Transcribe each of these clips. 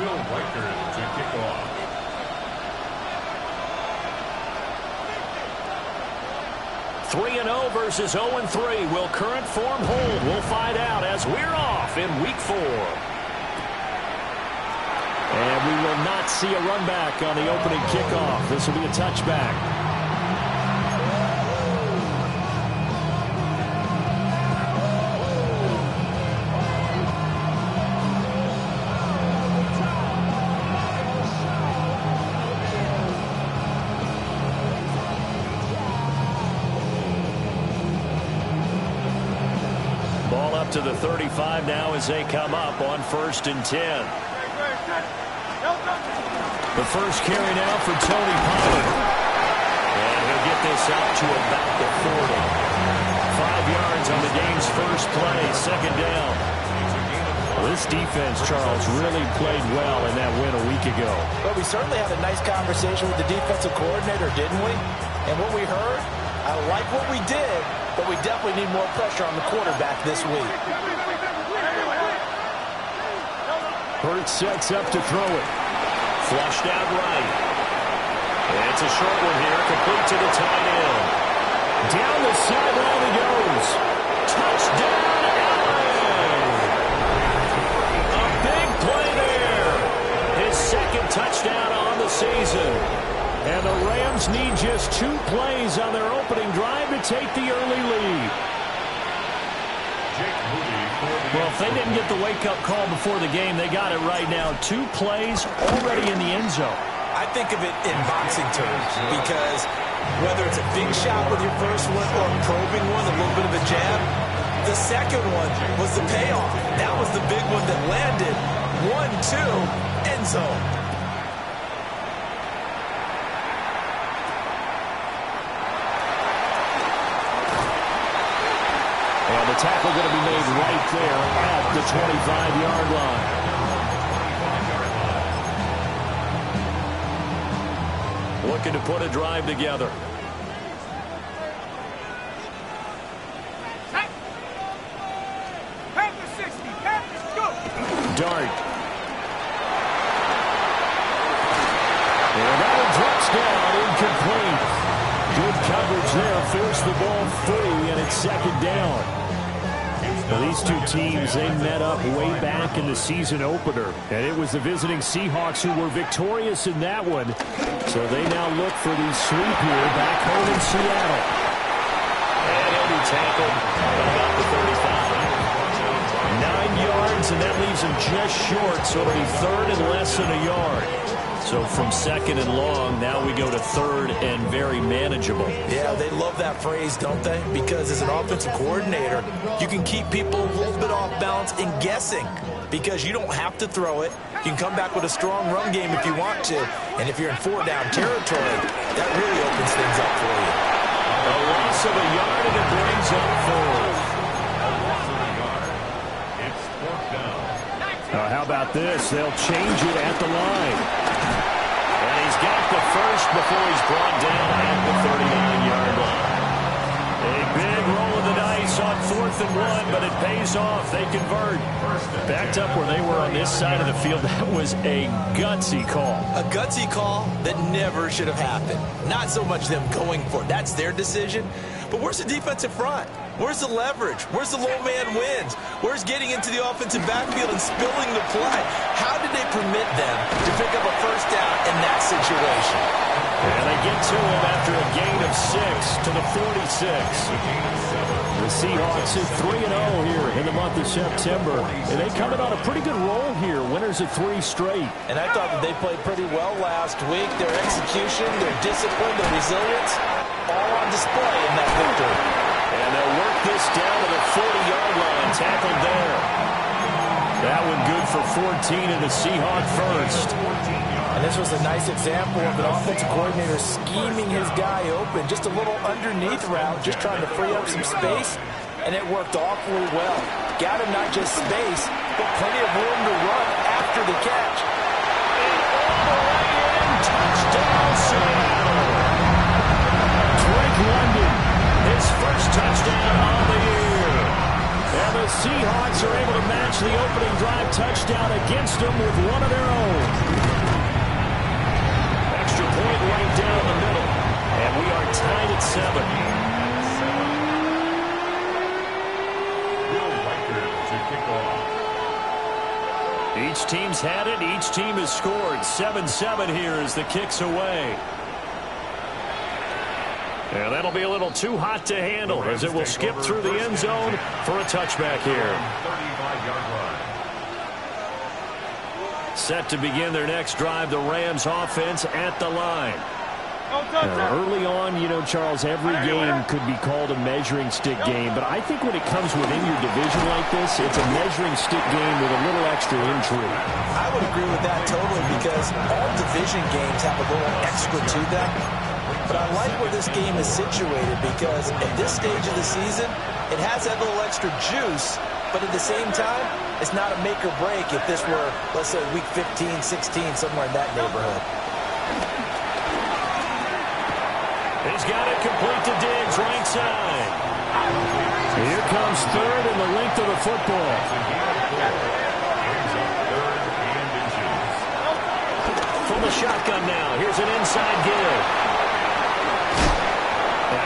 Will Riker to kick off. Three 3-0 versus 0-3. Will current form hold? We'll find out as we're off in Week 4. And we will not see a run back on the opening kickoff. This will be a touchback. To the 35 now as they come up on 1st and 10. The first carry now for Tony Pollard. And he'll get this out to about the 40. 5 yards on the game's first play, 2nd down. Well, this defense, Charles, really played well in that win a week ago. But we certainly had a nice conversation with the defensive coordinator, didn't we? And what we heard, I like what we did, but we definitely need more pressure on the quarterback this week. Hurts sets up to throw it. Flushed out right. And it's a short one here, complete to the tight end. Down the sideline he goes. Touchdown, LA! A big play there. His 2nd touchdown on the season. And the Rams need just 2 plays on their opening drive to take the early lead. Well, if they didn't get the wake-up call before the game, they got it right now. 2 plays already in the end zone. I think of it in boxing terms because whether it's a big shot with your first one or a probing one, a little bit of a jab, the second one was the payoff. That was the big one that landed. 1-2, end zone. Tackle going to be made right there at the 25-yard line. Looking to put a drive together. Dart. And that one drops down, incomplete. Good coverage there, forced the ball free, and it's 2nd down. Well, these 2 teams, they met up way back in the season opener. And it was the visiting Seahawks who were victorious in that one. So they now look for the sweep here back home in Seattle. And he'll be tackled about the 35. 9 yards, and that leaves him just short. So it'll be 3rd and less than a yard. So from 2nd and long, now we go to 3rd and very manageable. Yeah, they love that phrase, don't they? Because as an offensive coordinator, you can keep people a little bit off balance and guessing because you don't have to throw it. You can come back with a strong run game if you want to. And if you're in 4-down territory, that really opens things up for you. A loss of a yard, and it brings up 4th. How about this? They'll change it at the line. And he's got the first before he's brought down at the 39-yard line. A big roll of the dice on 4th and 1, but it pays off. They convert. Backed up where they were on this side of the field. That was a gutsy call. A gutsy call that never should have happened. Not so much them going for it. That's their decision. But where's the defensive front? Where's the leverage? Where's the low man wins? Where's getting into the offensive backfield and spilling the play? How did they permit them to pick up a 1st down in that situation? And they get to him after a gain of 6 to the 46. The Seahawks are 3-0 here in the month of September. And they coming on a pretty good roll here. Winners of 3 straight. And I thought that they played pretty well last week. Their execution, their discipline, their resilience, all on display in that victory. And they'll work this down to the 40-yard line. Tackled there. That one good for 14 and the Seahawk first. And this was a nice example of an offensive coordinator scheming his guy open. Just a little underneath route, just trying to free up some space. And it worked awfully well. Got him not just space, but plenty of room to run after the catch. All the way in. Touchdown, Seattle. Drake London. His first touchdown on the year. And the Seahawks Seahawks are able to match the opening drive touchdown against them with one of their own. Extra point right down the middle. And we are tied at 7. Will Riker to kick off. Each team's had it. Each team has scored. 7-7 here as the kick's away. And that'll be a little too hot to handle as it will skip through the end zone for a touchback here. 35-yard line. Set to begin their next drive, the Rams offense at the line. Early on, you know, Charles, every game could be called a measuring stick game, but I think when it comes within your division like this, it's a measuring stick game with a little extra intrigue. I would agree with that totally because all division games have a little extra to them. But I like where this game is situated because at this stage of the season, it has that little extra juice, but at the same time, it's not a make or break if this were, let's say, week 15, 16, somewhere in that neighborhood. He's got it complete to Diggs, right side. Here comes third and the length of the football. From the shotgun now, here's an inside give.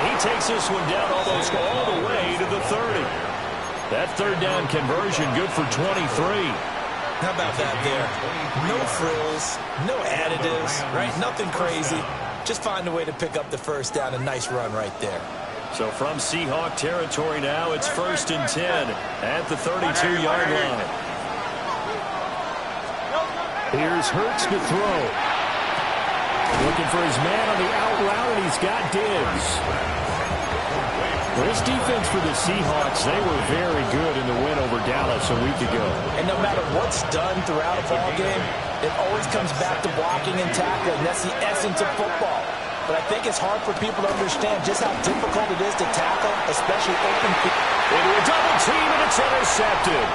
He takes this one down almost all the way to the 30. That third down conversion good for 23. How about that there? No frills, no additives, right? Nothing crazy. Just find a way to pick up the first down. A nice run right there. So from Seahawk territory now, it's 1st and 10 at the 32-yard line. Here's Hurts to throw. Looking for his man on the out route, and he's got Diggs. This defense for the Seahawks, they were very good in the win over Dallas a week ago. And no matter what's done throughout a ball game, it always comes back to blocking and tackling. That's the essence of football. But I think it's hard for people to understand just how difficult it is to tackle, especially open field. Into a double team, and it's intercepted.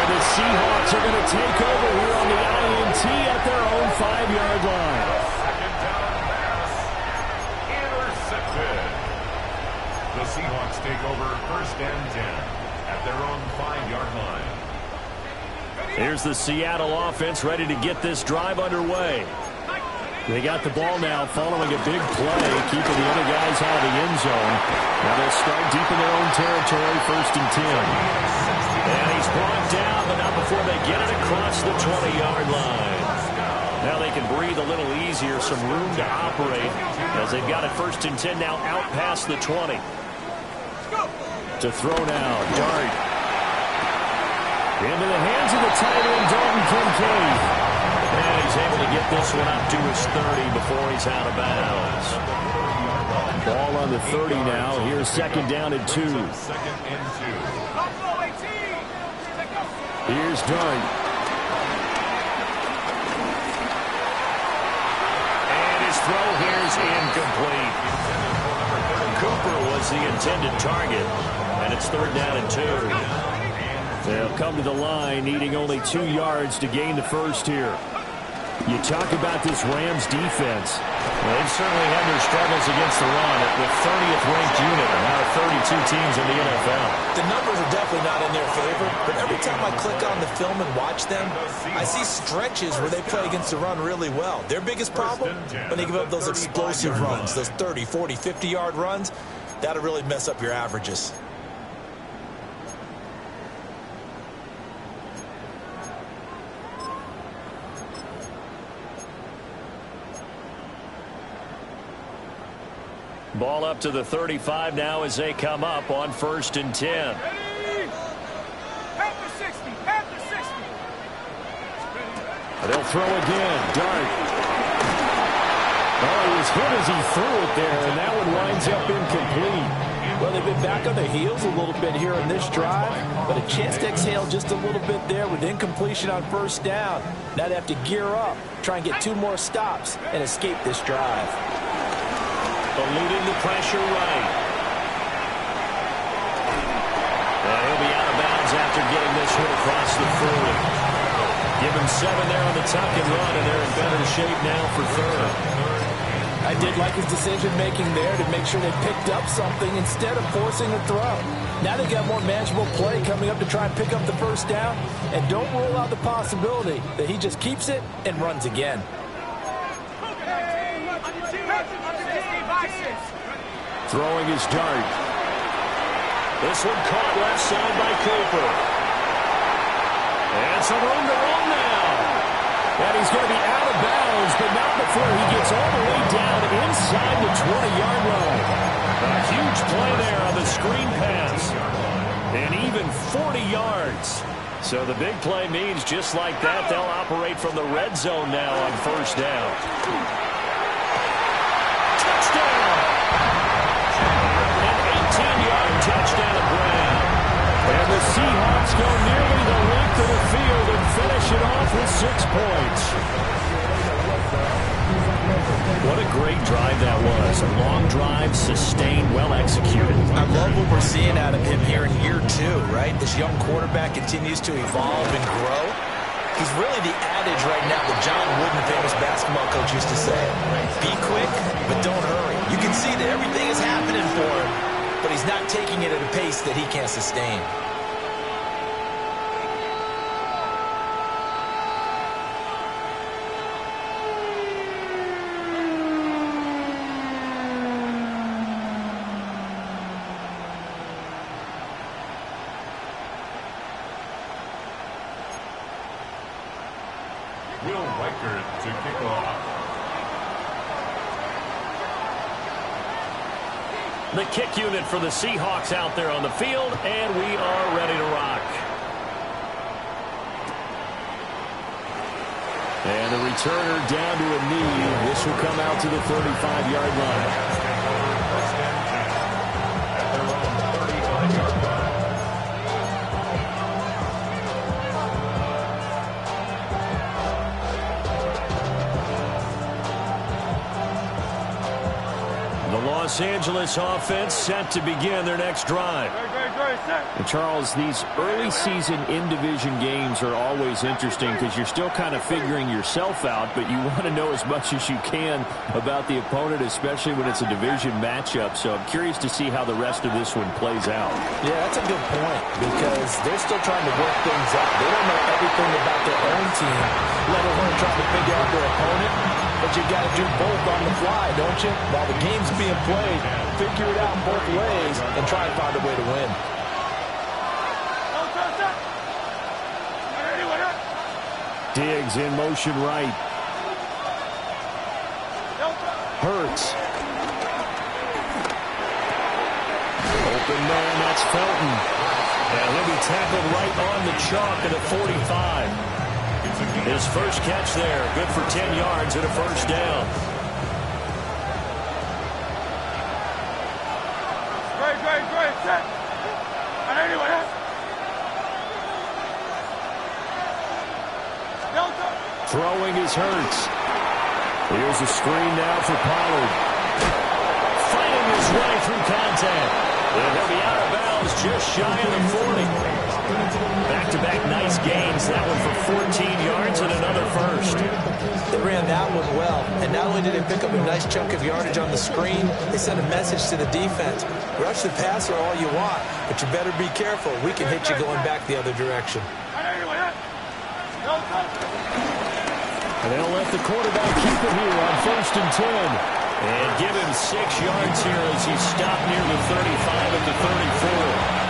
And the Seahawks are going to take over here on the INT at their own 5-yard line. Second down pass. Intercepted. The Seahawks take over 1st and 10 at their own 5-yard line. Here's the Seattle offense ready to get this drive underway. They got the ball now following a big play, keeping the other guys out of the end zone. Now they'll start deep in their own territory, 1st and 10. And he's brought down, but not before they get it across the 20-yard line. Now they can breathe a little easier, some room to operate as they've got it 1st and 10 now out past the 20. To throw now, Dart. Into the hands of the tight end, Dalton Kincaid. And he's able to get this one up to his 30 before he's out of bounds. Ball on the 30 now. Here's 2nd down and 2. 2nd and 2. Here's Dart. And his throw here's incomplete. Cooper was the intended target. And it's 3rd down and 2. They'll come to the line, needing only 2 yards to gain the first here. You talk about this Rams defense. Well, they've certainly had their struggles against the run at the 30th ranked unit out of 32 teams in the NFL. The numbers are definitely not in their favor, but every time I click on the film and watch them, I see stretches where they play against the run really well. Their biggest problem, when they give up those explosive runs, those 30, 40, 50-yard runs, that'll really mess up your averages. Ball up to the 35 now as they come up on 1st and 10. They'll throw again. Dart. Oh, he was hit as he threw it there, and that one winds up incomplete. Well, they've been back on their heels a little bit here on this drive, but a chance to exhale just a little bit there with incompletion on 1st down. Now they have to gear up, try and get 2 more stops, and escape this drive. Eluding the pressure right. And he'll be out of bounds after getting this one across the 40. Give him 7 there on the tuck and run, and they're in better shape now for 3rd. I did like his decision-making there to make sure they picked up something instead of forcing a throw. Now they got more manageable play coming up to try and pick up the first down. And don't rule out the possibility that he just keeps it and runs again. Throwing his dart. This one caught left side by Cooper. And some room to run now. And he's going to be out of bounds, but not before he gets all the way down inside the 20-yard line. A huge play there on the screen pass. And even 40 yards. So the big play means just like that, they'll operate from the red zone now on first down. Touchdown! An 18-yard touchdown Brown. And the Seahawks go nearly the length of the field and finish it off with 6 points. What a great drive that was. A long drive, sustained, well executed. I love what we're seeing out of him here in year 2, right? This young quarterback continues to evolve and grow. He's really the adage right now that John Wooden, famous basketball coach, used to say. Be quick, but don't hurry. You can see that everything is happening for him, but he's not taking it at a pace that he can't sustain. Will Reichert to kick off. The kick unit for the Seahawks out there on the field, and we are ready to rock. And the returner down to a knee. This will come out to the 35-yard line. First and 10 at their own 35-yard line. The Los Angeles offense set to begin their next drive. And Charles, these early season in-division games are always interesting because you're still kind of figuring yourself out, but you want to know as much as you can about the opponent, especially when it's a division matchup. So I'm curious to see how the rest of this one plays out. Yeah, that's a good point because they're still trying to work things out. They don't know everything about their own team, let alone trying to figure out their opponent. But you got to do both on the fly, don't you? While the game's being played, figure it out both ways and try and find a way to win. Diggs in motion right. Hurts. Open man, that's Felton. And he'll be tackled right on the chalk at a 45. His first catch there, good for 10 yards and a first down. Great, set. Throwing is Hurts. Here's a screen now for Pollard. Fighting his way through contact. And he'll be out of bounds just shy of the 40. Back-to-back nice gains. That one for 14 yards and another first. They ran that one well, and not only did they pick up a nice chunk of yardage on the screen, they sent a message to the defense. Rush the passer all you want, but you better be careful. We can hit you going back the other direction. And they'll let the quarterback keep it here on 1st and 10. And give him 6 yards here as he stopped near the 35 at the 34.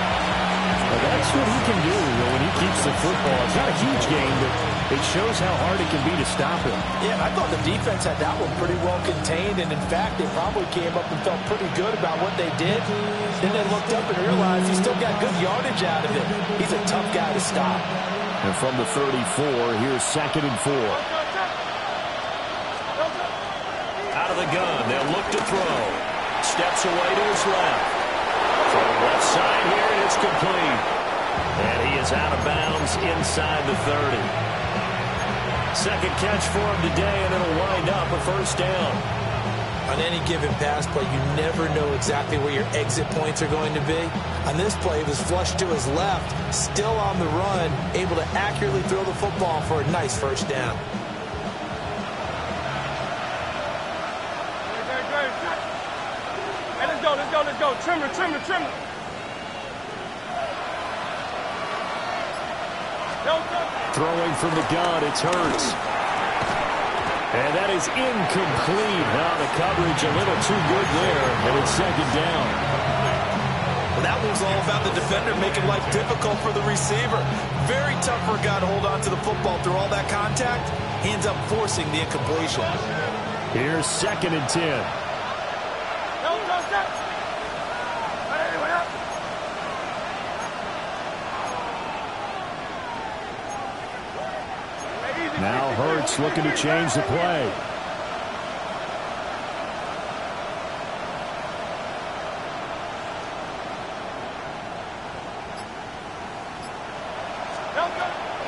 Well, that's what he can do when he keeps the football. It's not a huge game, but it shows how hard it can be to stop him. Yeah, I thought the defense had that one pretty well contained, and in fact, they probably came up and felt pretty good about what they did. Then they looked up and realized he still got good yardage out of it. He's a tough guy to stop. And from the 34, here's 2nd and 4. Out of the gun, they'll look to throw. Steps away to his left. From the left side here, and it's complete. And he is out of bounds inside the 30. Second catch for him today, and it'll wind up a first down. On any given pass play, you never know exactly where your exit points are going to be. On this play, it was flushed to his left, still on the run, able to accurately throw the football for a nice first down. Hey, let's go. Trimmer. Throwing from the gun, it's Hurts. And that is incomplete. Now the coverage a little too good there, and it's second down. Well, that was all about the defender making life difficult for the receiver. Very tough for a guy to hold on to the football through all that contact. He ends up forcing the incompletion. Here's 2nd and 10. Now Hurts looking to change the play.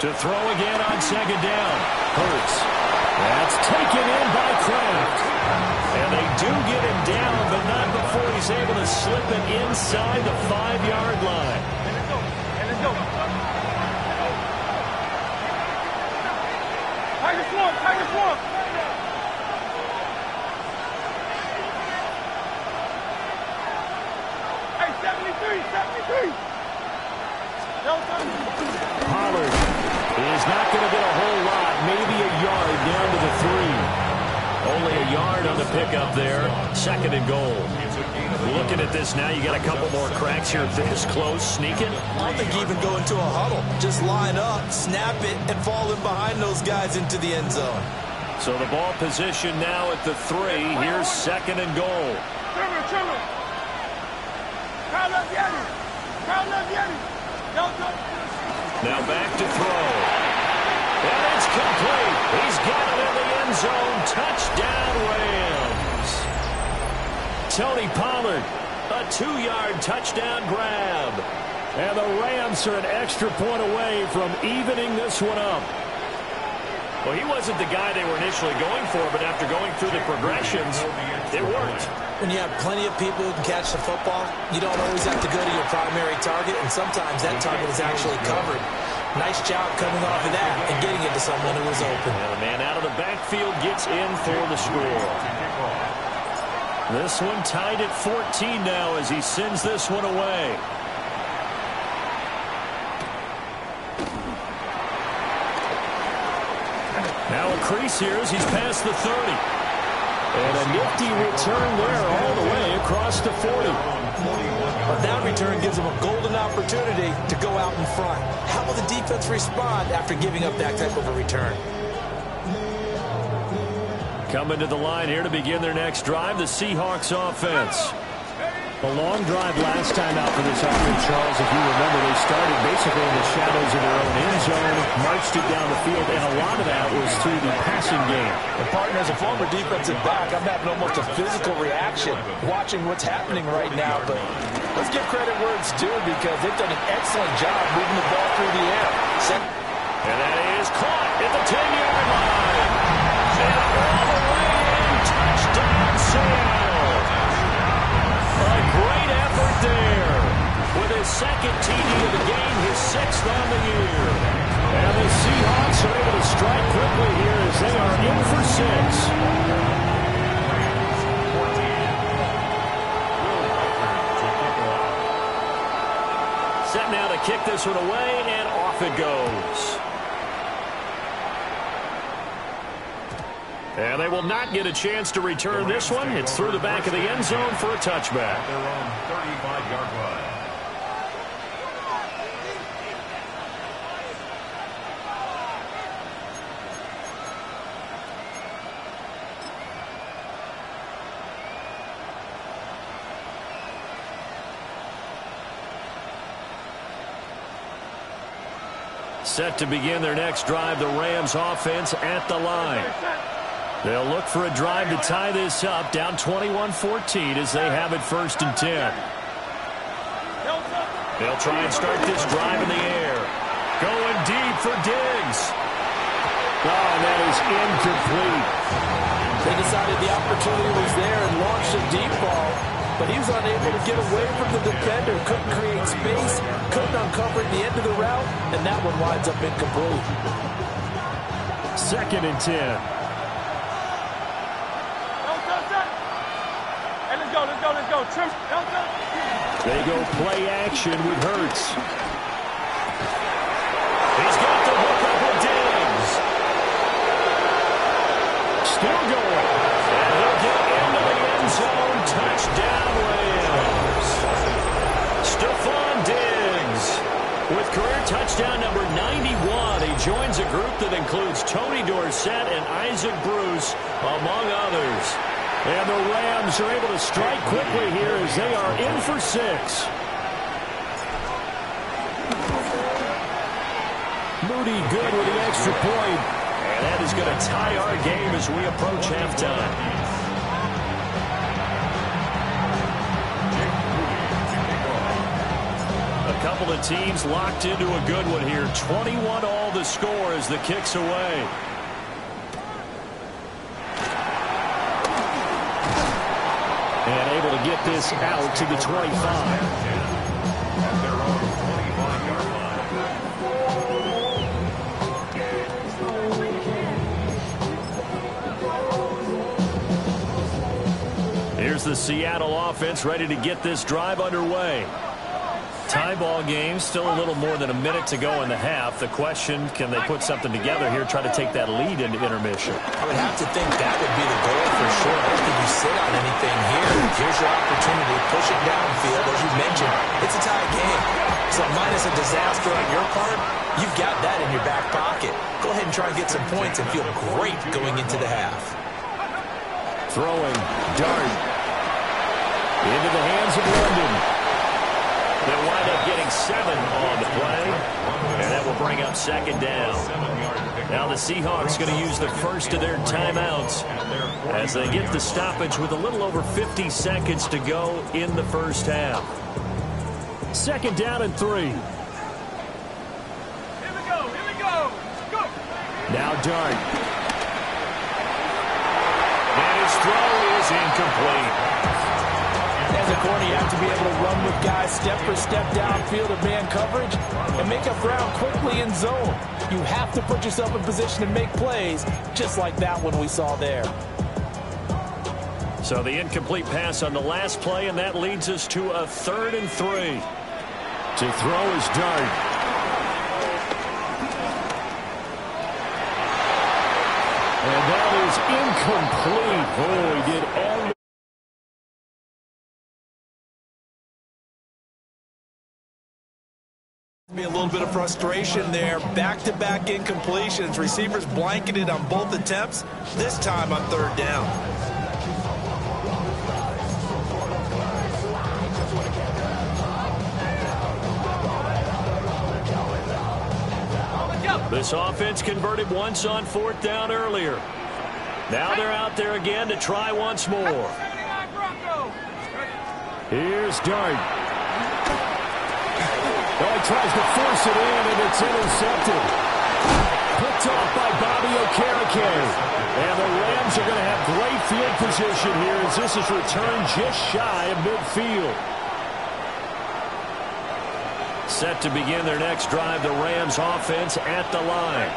To throw again on 2nd down. Hurts. That's taken in by Kraft. And they do get him down, but not before he's able to slip it inside the 5-yard line. Tiger Swamp! Hey, 73! Pollard is not going to get a whole lot, maybe a yard down to the 3. Only a yard on the pickup there. 2nd and goal. Looking at this now, you got a couple more cracks here this close. Sneaking. I don't think you even go into a huddle. Just line up, snap it, and fall in behind those guys into the end zone. So the ball position now at the 3. Here's 2nd and goal. Trimmer. Crowd up Yeti. Now back to throw. And it's complete. He's got it in the end zone. Touchdown, Rams. Tony Pollard, a 2-yard touchdown grab. And the Rams are an extra point away from evening this one up. Well, he wasn't the guy they were initially going for, but after going through the progressions, it worked. When you have plenty of people who can catch the football, you don't always have to go to your primary target, and sometimes that target is actually covered. Nice job coming off of that and getting it to someone who was open. And the man out of the backfield gets in for the score. This one tied at 14 now as he sends this one away. Now a crease here as he's past the 30. And a nifty return there all the way across the 40. But that return gives them a golden opportunity to go out in front. How will the defense respond after giving up that type of a return? Coming to the line here to begin their next drive, the Seahawks offense. A long drive last time out for this offense, Charles. If you remember, they started basically in the shadows of their own end zone, marched it down the field, and a lot of that was through the passing game. And partner, as a former defensive back, I'm having almost a physical reaction watching what's happening right now. But let's give credit where it's due because they've done an excellent job moving the ball through the air. And that is caught at the 10-yard line. And all the way in, touchdown Seattle. A great effort there. With his 2nd TD of the game, his 6th on the year. And the Seahawks are able to strike quickly here as they are in for 6. Set now to kick this one away, and off it goes. And they will not get a chance to return this one. It's through the back of the end zone for a touchback. Their own 35-yard line. Set to begin their next drive, the Rams offense at the line. They'll look for a drive to tie this up, down 21-14 as they have it 1st and 10. They'll try and start this drive in the air. Going deep for Diggs. Oh, and that is incomplete. They decided the opportunity was there and launched a deep ball, but he was unable to get away from the defender, couldn't create space, couldn't uncover at the end of the route, and that one winds up incomplete. 2nd and 10. Let's go. Trim. They go play action with Hurts. He's got the 91. He joins a group that includes Tony Dorsett and Isaac Bruce, among others. And the Rams are able to strike quickly here as they are in for 6. Moody good with the extra point. And that is going to tie our game as we approach halftime. A couple of teams locked into a good one here. 21 all the score as the kick's away. And able to get this out to the 25. Here's the Seattle offense ready to get this drive underway. Tie ball game, still a little more than a minute to go in the half. The question, can they put something together here, try to take that lead into intermission? I would have to think that would be the goal for sure. I don't think you sit on anything here. Here's your opportunity. Push it downfield. As you mentioned, it's a tie game. So minus a disaster on your part, you've got that in your back pocket. Go ahead and try and get some points and feel great going into the half. Throwing, dart. Into the hands of London. They'll wind up getting 7 on the play, and that will bring up second down. Now the Seahawks going to use the first of their timeouts as they get the stoppage with a little over 50 seconds to go in the first half. Second down and 3. Here we go, here we go. Go. Now Dart. And his throw is incomplete. As a corner, you have to be able to run with guys step for step downfield of man coverage and make up ground quickly in zone. You have to put yourself in position to make plays, just like that one we saw there. So the incomplete pass on the last play, and that leads us to a 3rd and 3. To throw is Dart. And that is incomplete. Oh, he did all. Be a little bit of frustration there. Back-to-back incompletions. Receivers blanketed on both attempts, this time on 3rd down. This offense converted once on 4th down earlier. Now they're out there again to try once more. Here's Dart. Oh, he tries to force it in, and it's intercepted. Picked off by Bobby Okereke. And the Rams are going to have great field position here as this is returned just shy of midfield. Set to begin their next drive, the Rams offense at the line.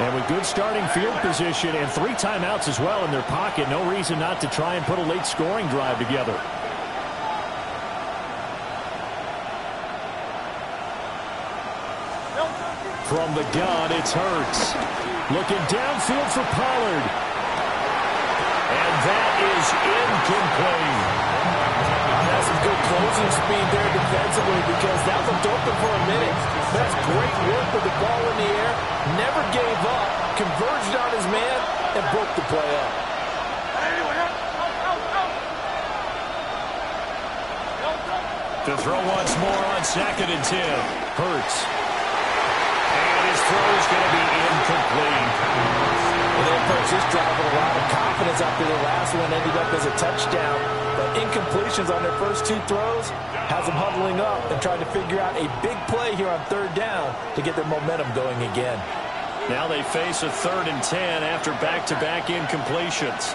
And with good starting field position and 3 timeouts as well in their pocket, no reason not to try and put a late scoring drive together. From the gun, it's Hurts. Looking downfield for Pollard. And that is incomplete. That's some good closing speed there defensively because that looked open for a minute. That's great work with the ball in the air. Never gave up. Converged on his man and broke the play up. To throw once more on 2nd and 10. Hurts. His throw is going to be incomplete. And they approached this drive with a lot of confidence after the last one ended up as a touchdown. But incompletions on their first 2 throws has them huddling up and trying to figure out a big play here on 3rd down to get their momentum going again. Now they face a 3rd and 10 after back-to-back incompletions.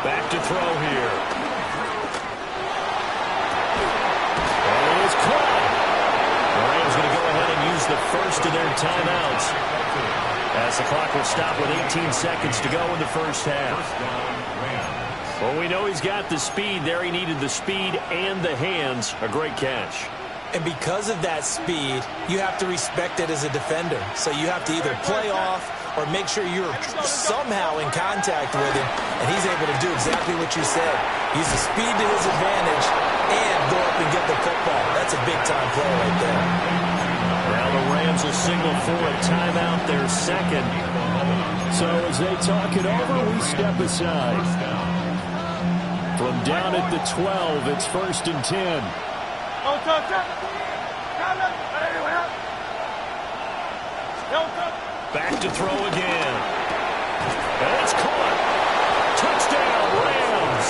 Back to throw here. The first of their timeouts as the clock will stop with 18 seconds to go in the first half. Well, we know he's got the speed there. He needed the speed and the hands. A great catch. And because of that speed, you have to respect it as a defender. So you have to either play off or make sure you're somehow in contact with him, and he's able to do exactly what you said. Use the speed to his advantage and go up and get the football. That's a big-time play right there. Now the Rams will signal for a timeout, their second. So as they talk it over, we step aside. From down at the 12, it's 1st and 10. Back to throw again. And it's caught. Touchdown, Rams.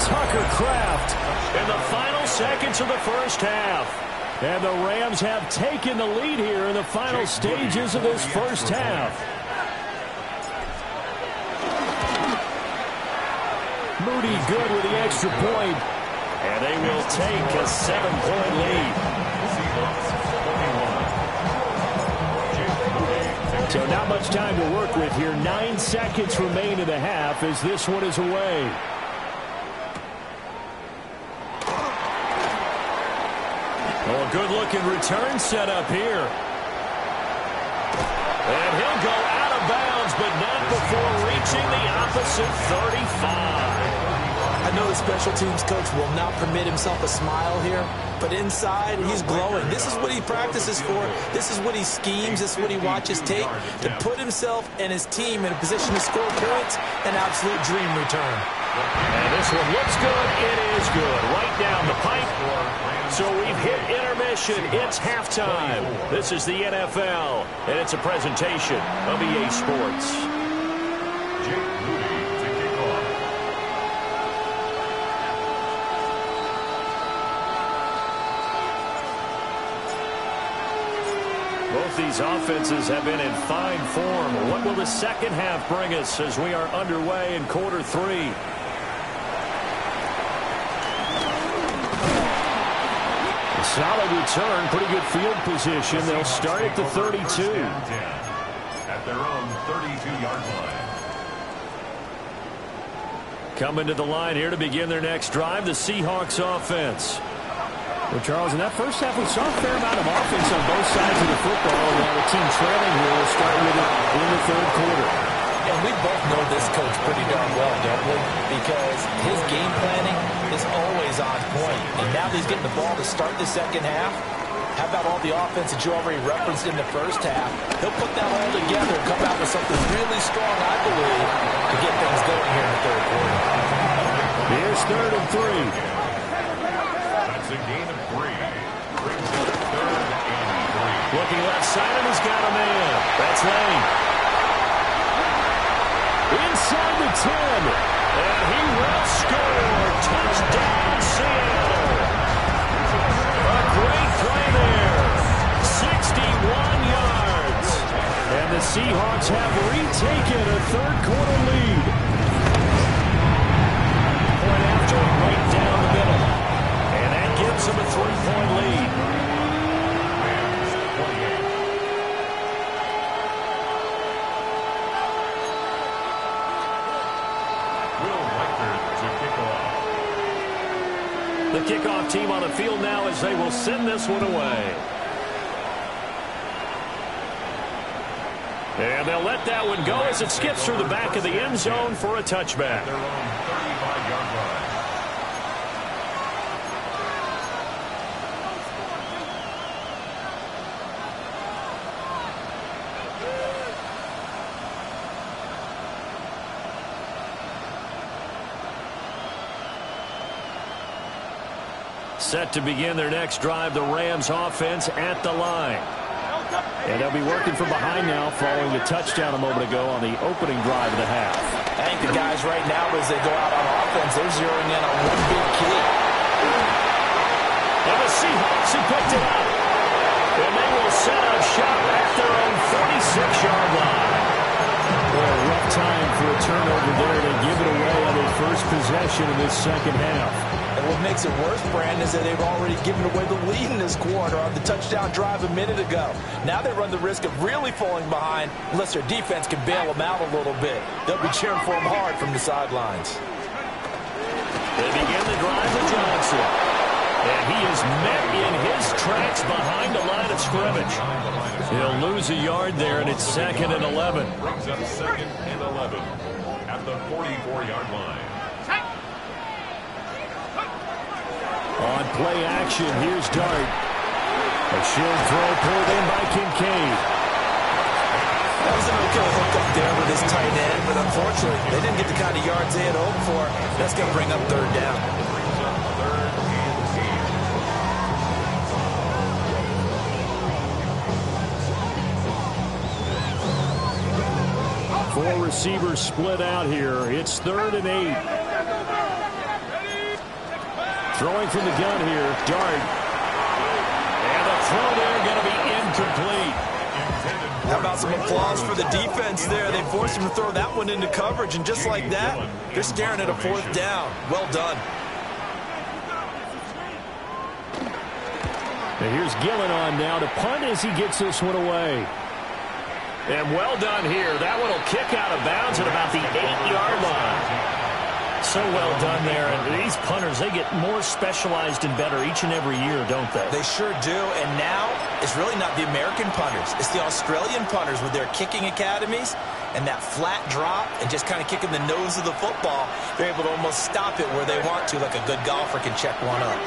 Tucker Kraft in the final seconds of the first half. And the Rams have taken the lead here in the final stages of this first half. Moody good with the extra point. And they will take a 7-point lead. So not much time to work with here. 9 seconds remain in the half as this one is away. Oh, a good-looking return set up here. And he'll go out of bounds, but not before reaching the opposite 35. I know the special teams coach will not permit himself a smile here, but inside, he's glowing. This is what he practices for. This is what he schemes. This is what he watches tape to put himself and his team in a position to score points. An absolute dream return. And this one looks good. It is good. Right down the pipe. So we've hit intermission. It's halftime. This is the NFL, and it's a presentation of EA Sports. Jake Moody to kick off. Both these offenses have been in fine form. What will the second half bring us as we are underway in quarter 3? Solid return, pretty good field position. They'll start at the 32. At their own 32-yard line. Coming to the line here to begin their next drive, the Seahawks offense. Well, Charles, in that first half, we saw a fair amount of offense on both sides of the football. Now the team trailing here will start with it in the third quarter. And we both know this coach pretty darn well, don't we? Because his game planning is always on point. And now that he's getting the ball to start the second half, how about all the offense that you already referenced in the first half? He'll put that all together and come out with something really strong, I believe, to get things going here in the third quarter. Here's 3rd and 3. That's a gain of 3. Brings up 3rd and 3. Looking left side, and he's got a man. That's Lane. Inside the 10. And he will score. Touchdown, Seattle. A great play there. 61 yards. And the Seahawks have retaken a third quarter lead. Point after, right down the middle. And that gives them a 3-point lead. The kickoff team on the field now as they will send this one away. And they'll let that one go as it skips through the back of the end zone for a touchback. Their own 35-yard line. Set to begin their next drive, the Rams offense at the line. And they'll be working from behind now following the touchdown a moment ago on the opening drive of the half. I think the guys right now, as they go out on offense, they're zeroing in on one big key. And the Seahawks have picked it up. And they will set up shop at their own 46-yard line. Boy, a rough time for a turnover there. They give it away on their first possession in this second half. And what makes it worse, Brandon, is that they've already given away the lead in this quarter on the touchdown drive a minute ago. Now they run the risk of really falling behind unless their defense can bail them out a little bit. They'll be cheering for them hard from the sidelines. They begin the drive with Johnson. And he is met in his tracks behind the line of scrimmage. He'll lose a yard there, and it's 2nd and 11. Brings up 2nd and 11 at the 44-yard line. On play action, here's Dart. A shield throw pulled in by Kincaid. That was an okay hook up there with his tight end, but unfortunately, they didn't get the kind of yards they had hoped for. That's going to bring up 3rd down. Brings up 3rd and 8. 4 receivers split out here. It's 3rd and 8. Throwing from the gun here, Dart. And the throw there going to be incomplete. How about some applause for the defense there? They forced him to throw that one into coverage, and just like that, they're staring at a 4th down. Well done. And here's Gillen on now to punt as he gets this one away. And well done here. That one will kick out of bounds at about the 8-yard line. So well done there. And these punters, they get more specialized and better each and every year, don't they? They sure do. And now it's really not the American punters. It's the Australian punters with their kicking academies and that flat drop and just kind of kicking the nose of the football. They're able to almost stop it where they want to, like a good golfer can check one up.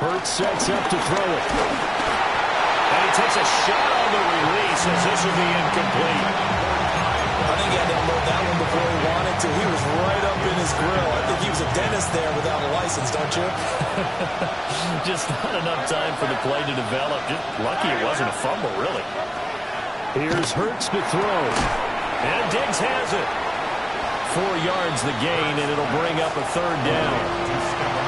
Hurts sets up to throw it. And he takes a shot on the release as this will be incomplete. I think he had to unload that one before he wanted to. He was right up in his grill. I think he was a dentist there without a license, don't you? Just not enough time for the play to develop. Just lucky it wasn't a fumble, really. Here's Hurts to throw. And Diggs has it. 4 yards the gain, and it'll bring up a 3rd down.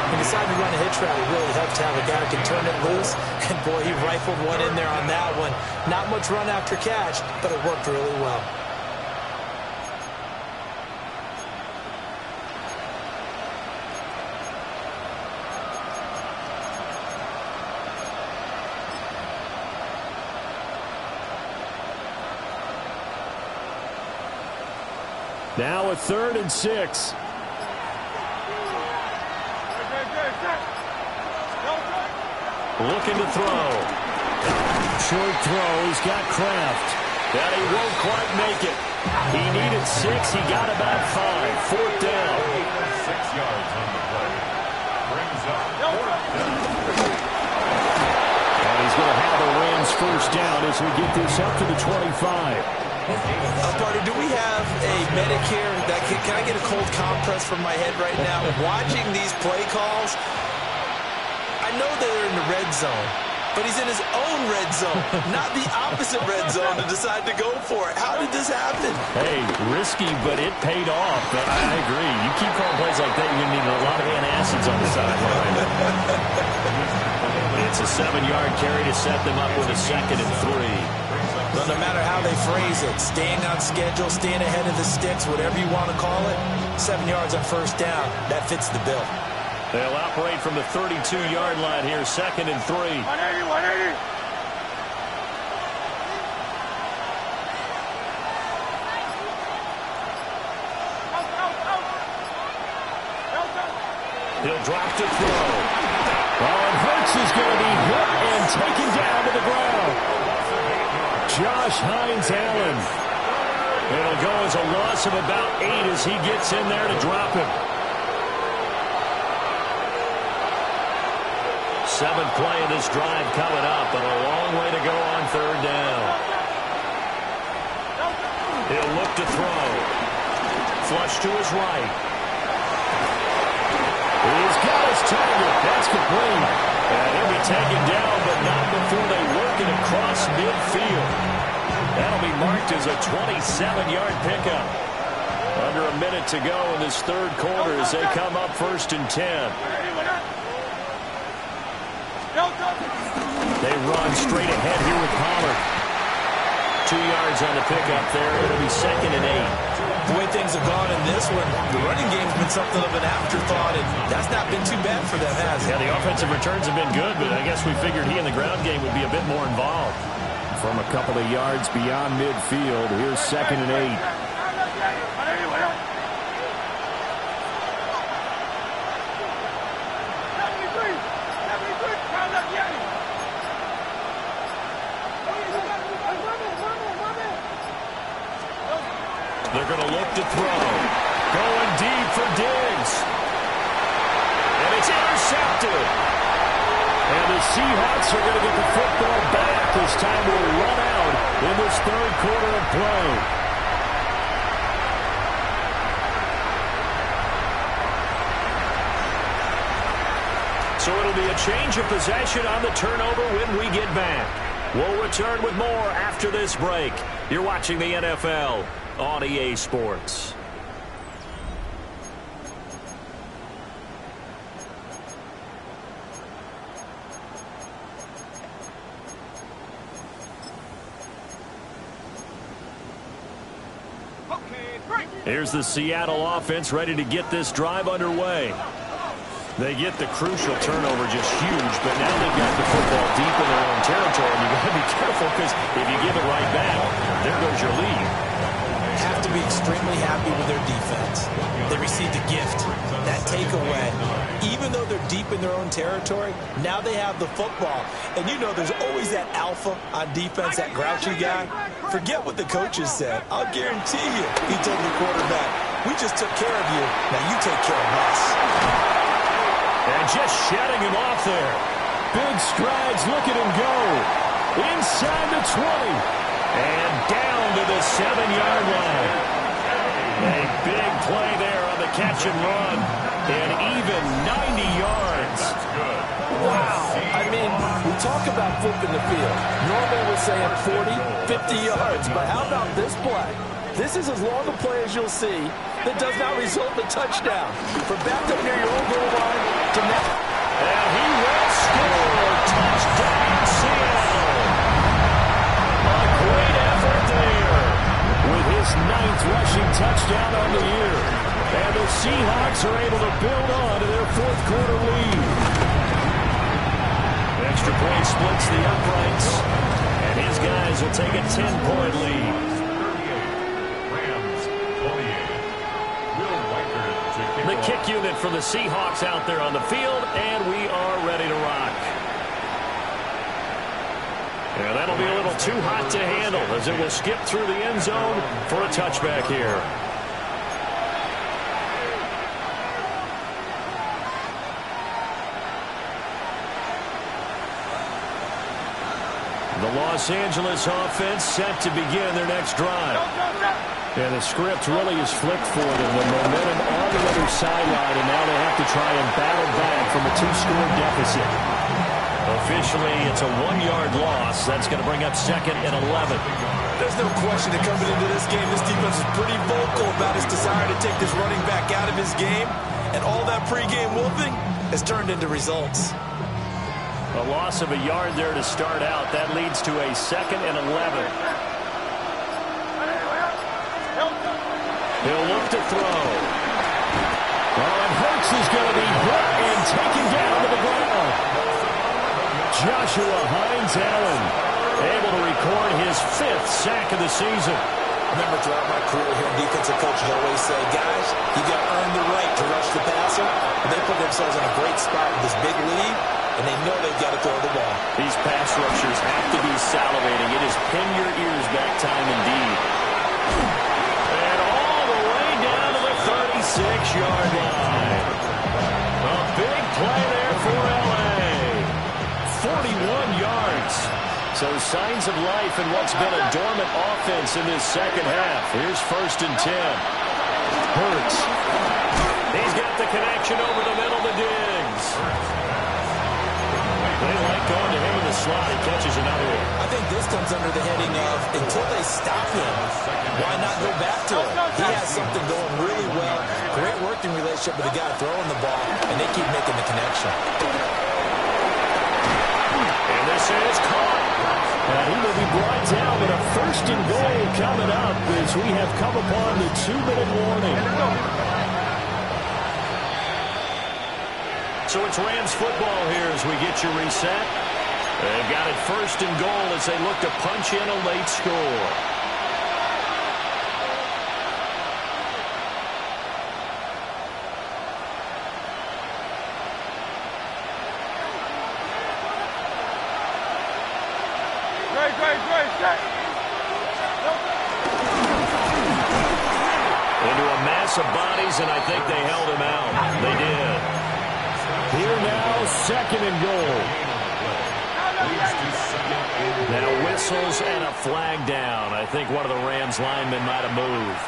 He decided to run a hitch route. It really helps to have a guy that can turn it loose. And, boy, he rifled one in there on that one. Not much run after catch, but it worked really well. Now a 3rd and 6. Looking to throw. Short throw. He's got Kraft. And he won't quite make it. He needed 6. He got about 5. 4th down. 6 yards on the play. Brings up 4th down. And he's going to have the Rams 1st down as we get this up to the 25. Partner, do we have a medic here? Can I get a cold compress from my head right now? Watching these play calls, I know they're in the red zone, but he's in his own red zone, not the opposite red zone to decide to go for it. How did this happen? Hey, risky, but it paid off. But I agree. You keep calling plays like that, you're going to need a lot of antacids on the sideline. It's a 7-yard carry to set them up with a 2nd and 3. But no matter how they phrase it, staying on schedule, staying ahead of the sticks, whatever you want to call it, 7 yards on 1st down, that fits the bill. They'll operate from the 32-yard line here, 2nd and 3. 180. He'll drop to throw. And Hurts is going to be hit and taken down to the ground. Josh Hines Allen. It'll go as a loss of about 8 as he gets in there to drop him. 7th play of this drive coming up, but a long way to go on 3rd down. He'll look to throw. Flush to his right. He's got his target. That's complete. And he'll be taken down, but not before they work it across midfield. That'll be marked as a 27-yard pickup. Under a minute to go in this 3rd quarter as they come up 1st and 10. They run straight ahead here with Pollard. 2 yards on the pickup there. It'll be 2nd and 8. The way things have gone in this one, the running game's been something of an afterthought, and that's not been too bad for them, has it? Yeah, the offensive returns have been good, but I guess we figured he in the ground game would be a bit more involved. From a couple of yards beyond midfield, here's 2nd and 8. intercepted. And the Seahawks are going to get the football back as time will run out in this third quarter of play. So it'll be a change of possession on the turnover when we get back. We'll return with more after this break. You're watching the NFL on EA Sports. Here's the Seattle offense ready to get this drive underway. They get the crucial turnover, just huge, but now they've got the football deep in their own territory, and you've got to be careful because if you give it right back, there goes your lead. Have to be extremely happy with their defense. They received a gift. That takeaway, even though they're deep in their own territory, now they have the football. And you know there's always that alpha on defense, that grouchy guy. Forget what the coaches said. I'll guarantee you, he told the quarterback, we just took care of you. Now you take care of us. And just shedding him off there. Big strides, look at him go. Inside the 20. And down to the 7-yard line. A big play there on the catch and run. And even 90 yards. Wow. I mean, we talk about flipping the field. Normally we're saying 40, 50 yards. But how about this play? This is as long a play as you'll see that does not result in a touchdown. From back up near your own goal line to now. And he will score. Touchdown, Seattle. A great effort there. With his 9th rushing touchdown on the year. And the Seahawks are able to build on to their fourth quarter lead. Extra point splits the uprights. And his guys will take a 10-point lead. The kick unit for the Seahawks out there on the field, and we are ready to rock. And that'll be a little too hot to handle as it will skip through the end zone for a touchback here. The Los Angeles offense set to begin their next drive. And the script really is flipped for them. The momentum on the other sideline, and now they have to try and battle back from a 2-score deficit. Officially, it's a 1-yard loss. That's going to bring up 2nd and 11. There's no question that coming into this game, this defense is pretty vocal about his desire to take this running back out of his game. And all that pregame whooping has turned into results. A loss of a yard there to start out. That leads to a 2nd and 11. He'll look to throw. And Hurts is going to be hit and taken down to the ground. Joshua Hines-Allen able to record his 5th sack of the season. Remember, throughout my career here in defensive coach, I always say, guys, you got to earn the right to rush the passer. And they put themselves in a great spot with this big lead, and they know they've got to throw the ball. These pass rushers have to be salivating. It is pin your ears back time indeed. And all the way down to the 36-yard line. A big play there for L.A. 41 yards. So signs of life in what's been a dormant offense in this second half. Here's 1st and 10. Hurts. He's got the connection over the middle to Diggs. They like going to him in the slot. He catches another one. I think this comes under the heading of, until they stop him, why not go back to him? He has something going really well. Great working relationship with the guy throwing the ball, and they keep making the connection. And this is caught. And he will be brought down with a 1st and goal coming up as we have come upon the 2-minute warning. So it's Rams football here as we get you reset. They've got it 1st and goal as they look to punch in a late score. Into a mass of bodies, and I think they held him out. They did. Here now, second and goal. Now whistles and a flag down. I think one of the Rams linemen might have moved.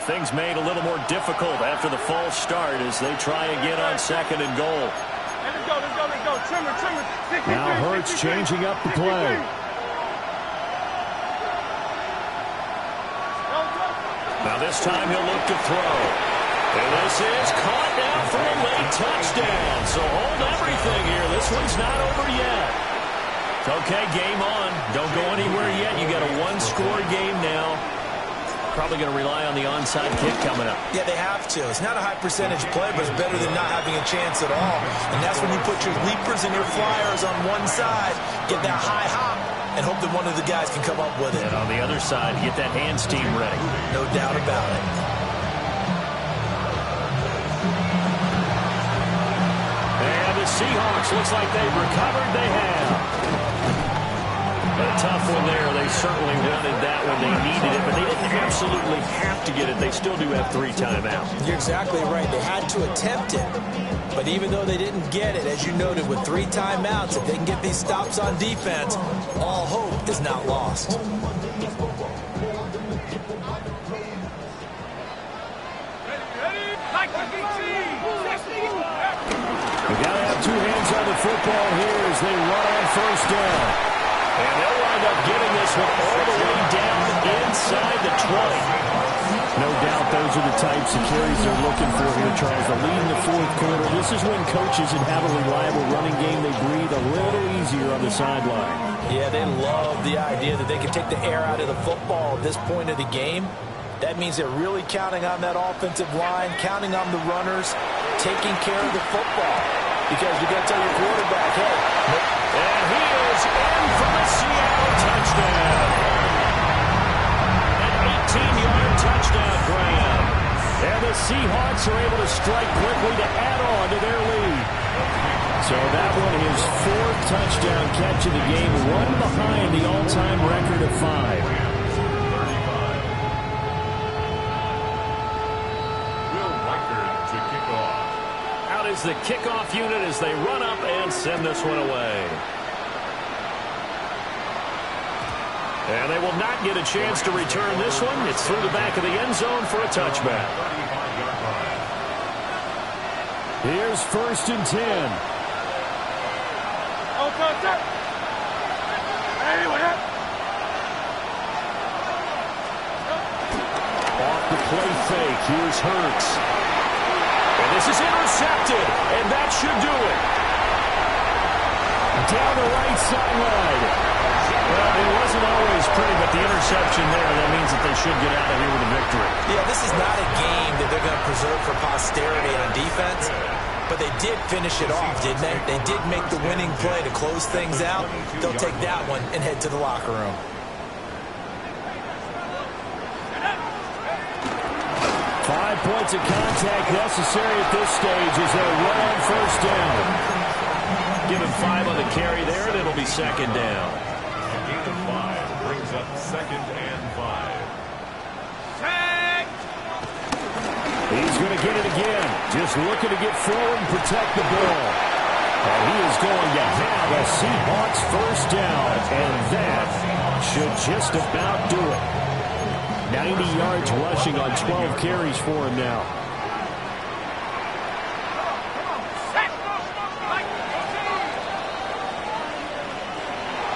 Things made a little more difficult after the false start as they try again on second and goal. Let's go. Trimmer. Now Hurts changing up the play. Now this time he'll look to throw. And this is caught now for a late touchdown. So hold everything here. This one's not over yet. Okay, game on. Don't go anywhere yet. You got a one-score game now. Probably going to rely on the onside kick coming up. Yeah, they have to. It's not a high percentage play, but it's better than not having a chance at all. And that's when you put your leapers and your flyers on one side, get that high hop, and hope that one of the guys can come up with it. And on the other side, get that hands team ready. No doubt about it. And the Seahawks, looks like they've recovered. They have. A tough one there. They certainly wanted that when they needed it, but they didn't absolutely have to get it. They still do have 3 timeouts. You're exactly right. They had to attempt it. But even though they didn't get it, as you noted, with 3 timeouts, if they can get these stops on defense, all hope is not lost. We got to have 2 hands on the football here as they run on first down. And they'll wind up getting this one all the way down inside the 20. No doubt those are the types of carries they're looking for here, Charles. The lead in the fourth quarter. This is when coaches and have a reliable running game, they breathe a little easier on the sideline. Yeah, they love the idea that they can take the air out of the football at this point of the game. That means they're really counting on that offensive line, counting on the runners, taking care of the football. Because you got to tell your quarterback, hey. And he is in for the Seattle touchdown. An 18-yard touchdown, Graham. And the Seahawks are able to strike quickly to add on to their lead. So that one is 4th touchdown catch of the game, one behind the all-time record of 5. Is the kickoff unit as they run up and send this one away. And they will not get a chance to return this one. It's through the back of the end zone for a touchback. Here's 1st and 10. Off the play fake. Here's Hurts. And this is intercepted, and that should do it. Down the right sideline. Well, it wasn't always pretty, but the interception there, that means that they should get out of here with a victory. Yeah, this is not a game that they're going to preserve for posterity on defense, but they did finish it off, didn't they? They did make the winning play to close things out. They'll take that one and head to the locker room. 5 points of contact necessary at this stage as they run on first down. Give him 5 on the carry there, and it'll be 2nd down. A gain of 5 brings up 2nd and 5. He's going to get it again. Just looking to get forward and protect the ball. And he is going to have a Seahawks first down, and that should just about do it. 90 yards rushing on 12 carries for him now.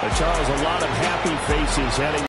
But Charles, a lot of happy faces heading